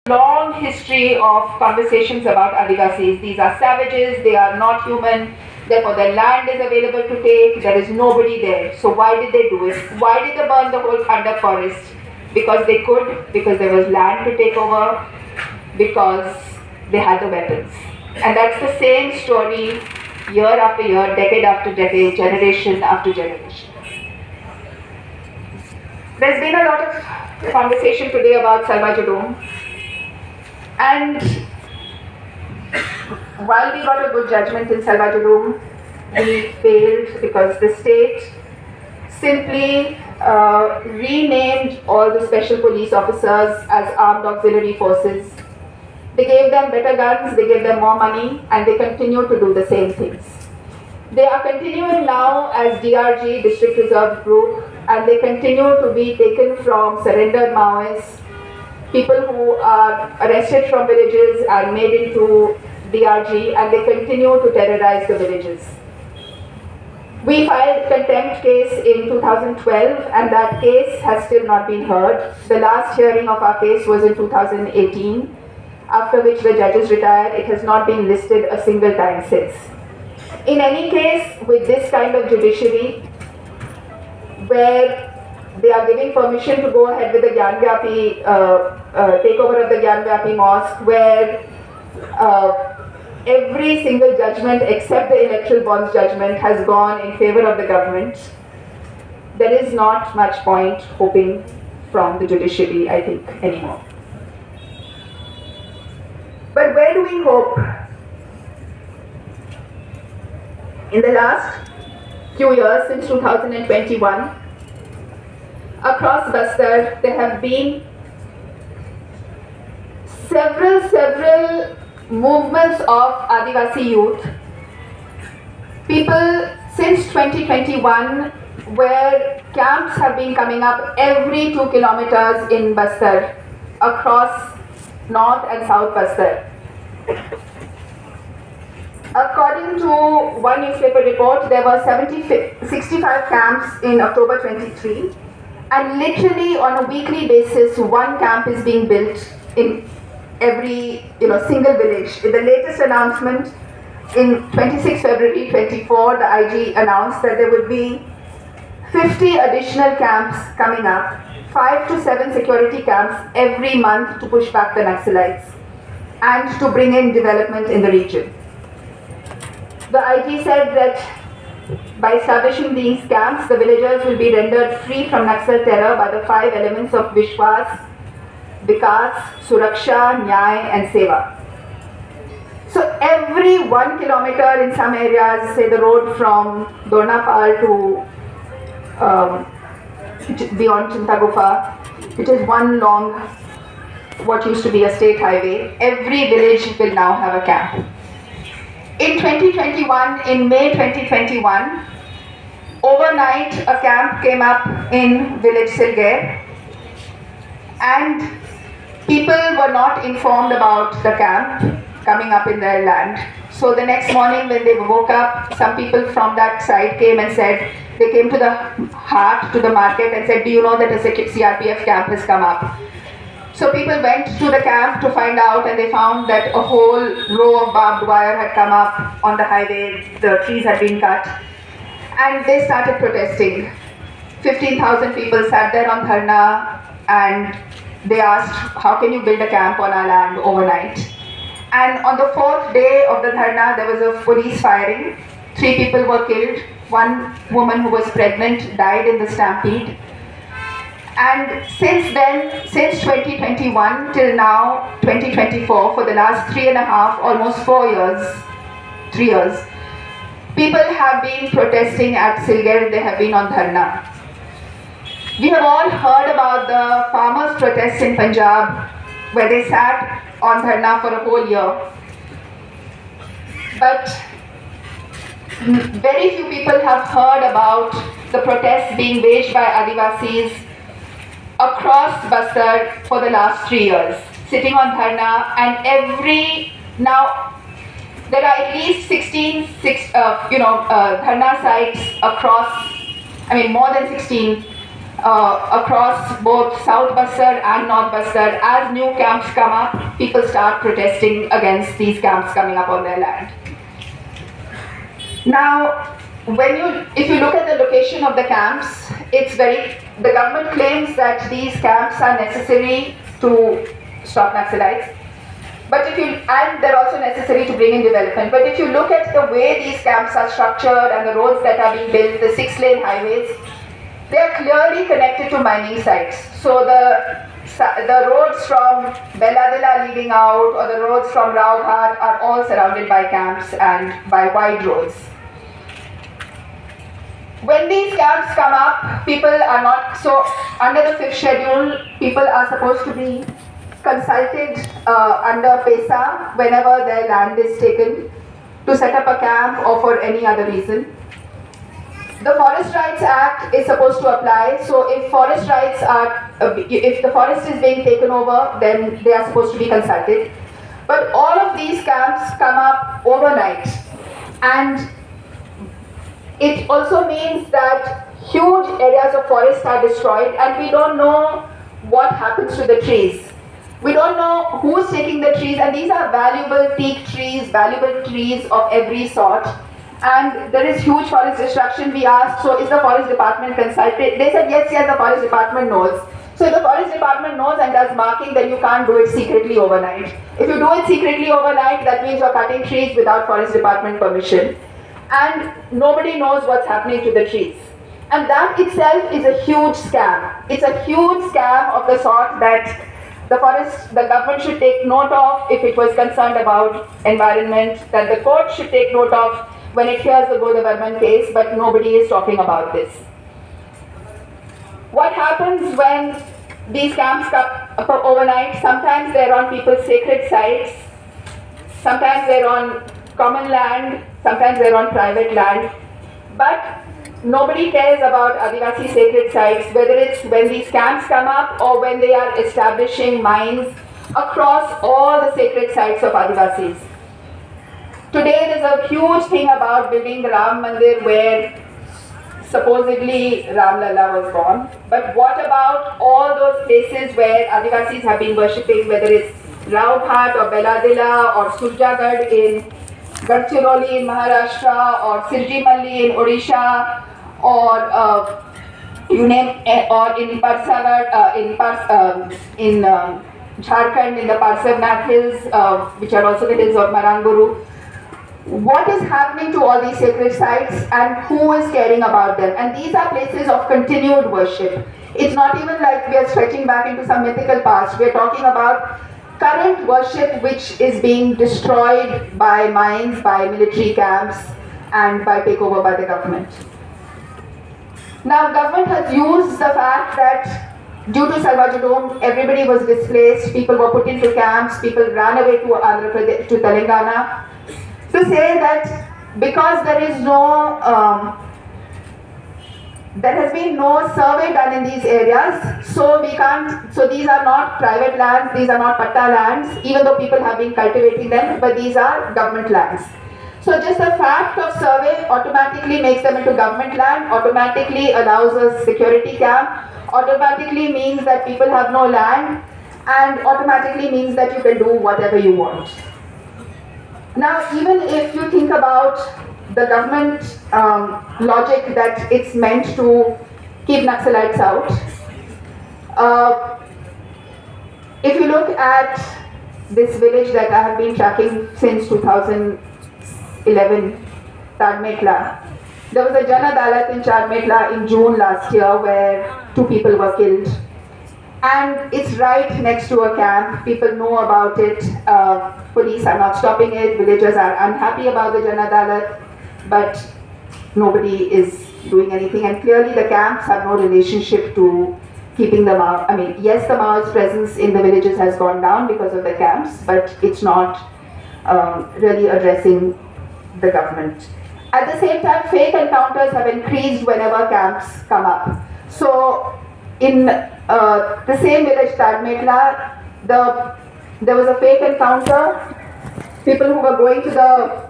long history of conversations about Adivasis. These are savages, they are not human, therefore their land is available to take, there is nobody there. So why did they do it? Why did they burn the whole Khanda forest? Because they could, because there was land to take over, because they had the weapons. And that's the same story year after year, decade after decade, generation after generation. There's been a lot of conversation today about Salwa Judum. And while we got a good judgment in Salwa Judum, we failed because the state simply renamed all the special police officers as armed auxiliary forces. They gave them better guns, they gave them more money, and they continue to do the same things. They are continuing now as DRG, District Reserve Group, and they continue to be taken from surrendered Maoists. People who are arrested from villages are made into DRG, and they continue to terrorize the villages. We filed contempt case in 2012, and that case has still not been heard. The last hearing of our case was in 2018, after which the judges retired. It has not been listed a single time since. In any case, with this kind of judiciary, where they are giving permission to go ahead with the Gyanvapi takeover of the Gyanvapi mosque, where every single judgment except the electoral bonds judgment has gone in favor of the government, there is not much point hoping from the judiciary, I think, anymore. But where do we hope? In the last few years, since 2021, across Bastar, there have been several movements of Adivasi youth. People since 2021, where camps have been coming up every 2 kilometers in Bastar, across North and South Bastar. According to one newspaper report, there were 65 camps in October 23, and literally on a weekly basis, one camp is being built in every single village. In the latest announcement, in 26 February 24, the IG announced that there would be 50 additional camps coming up, 5 to 7 security camps every month to push back the Naxalites and to bring in development in the region. The IG said that by establishing these camps, the villagers will be rendered free from Naxal terror by the 5 elements of Vishwas, Vikas, Suraksha, Nyay and Seva. So every 1 kilometer in some areas, say the road from Dornapal to beyond Chintagufa, which is one long, what used to be a state highway, every village will now have a camp. In 2021, in May 2021, overnight a camp came up in village Silgair, and people were not informed about the camp coming up in their land. So the next morning when they woke up, some people from that side came and said, they came to the haat, to the market and said, do you know that a CRPF camp has come up? So people went to the camp to find out, and they found that a whole row of barbed wire had come up on the highway, the trees had been cut, and they started protesting. 15,000 people sat there on dharna, and they asked, how can you build a camp on our land overnight? And on the 4th day of the dharna, there was a police firing. 3 people were killed. 1 woman who was pregnant died in the stampede. And since then, since 2021 till now, 2024, for the last 3.5, almost 4 years, 3 years, people have been protesting at Silgair, they have been on dharna. We have all heard about the farmers' protests in Punjab, where they sat on dharna for a whole year. But very few people have heard about the protests being waged by Adivasis across Bastar for the last 3 years, sitting on dharna, and now there are at least 16 dharna sites across, more than 16 across both South Bastar and North Bastar. As new camps come up, people start protesting against these camps coming up on their land. Now, if you look at the location of the camps, the government claims that these camps are necessary to stop Naxalites. And they're also necessary to bring in development. But if you look at the way these camps are structured and the roads that are being built, the 6-lane highways, they are clearly connected to mining sites. So the roads from Belladilla leading out or the roads from Raughat are all surrounded by camps and by wide roads. When these camps come up, people are not, so under the 5th schedule, people are supposed to be consulted under PESA whenever their land is taken to set up a camp or for any other reason. The Forest Rights Act is supposed to apply, so if if the forest is being taken over, then they are supposed to be consulted. But all of these camps come up overnight, and it also means that huge areas of forest are destroyed and we don't know what happens to the trees. We don't know who's taking the trees, and these are valuable teak trees, valuable trees of every sort. And there is huge forest destruction. We asked, so is the forest department consulted? They said, yes, the forest department knows. So if the forest department knows and does marking, then you can't do it secretly overnight. If you do it secretly overnight, that means you're cutting trees without forest department permission. And nobody knows what's happening to the trees. And that itself is a huge scam. It's a huge scam of the sort that the government should take note of if it was concerned about environment, that the court should take note of when it hears the Godavarman case, but nobody is talking about this. What happens when these camps come up overnight? Sometimes they're on people's sacred sites, sometimes they're on common land, sometimes they're on private land, but nobody cares about Adivasi sacred sites, whether it's when these camps come up or when they are establishing mines across all the sacred sites of Adivasis. Today there's a huge thing about building the Ram Mandir where supposedly Ram Lalla was born. But what about all those places where Adivasis have been worshipping, whether it's Raughat or Belladilla or Surjagad in Gadchiroli in Maharashtra or Sirji Malli in Odisha, or you name, or in Parsagarh, in Jharkhand in the Parsavnath hills, which are also the hills of Maranguru. What is happening to all these sacred sites and who is caring about them? And these are places of continued worship. It's not even like we are stretching back into some mythical past. We are talking about current worship which is being destroyed by mines, by military camps, and by takeover by the government. Now, government has used the fact that due to Salvajudum, everybody was displaced, people were put into camps, people ran away to Andhra Pradesh, to Telangana, to say that because there is there has been no survey done in these areas, so these are not private lands, these are not patta lands, even though people have been cultivating them, but these are government lands. So just the fact of survey automatically makes them into government land, automatically allows a security camp, automatically means that people have no land, and automatically means that you can do whatever you want. Now, even if you think about the government logic that it's meant to keep Naxalites out, if you look at this village that I have been tracking since 2011, Tadmetla, there was a Jan Adalat in Tadmetla in June last year where 2 people were killed. And it's right next to a camp. People know about it. Police are not stopping it. Villagers are unhappy about the Jan Adalat, but nobody is doing anything. And clearly the camps have no relationship to keeping them out. I mean, yes, the Maoist presence in the villages has gone down because of the camps, but it's not really addressing the government. At the same time, fake encounters have increased whenever camps come up. So in the same village, Tadmetla, there was a fake encounter. People who were going to the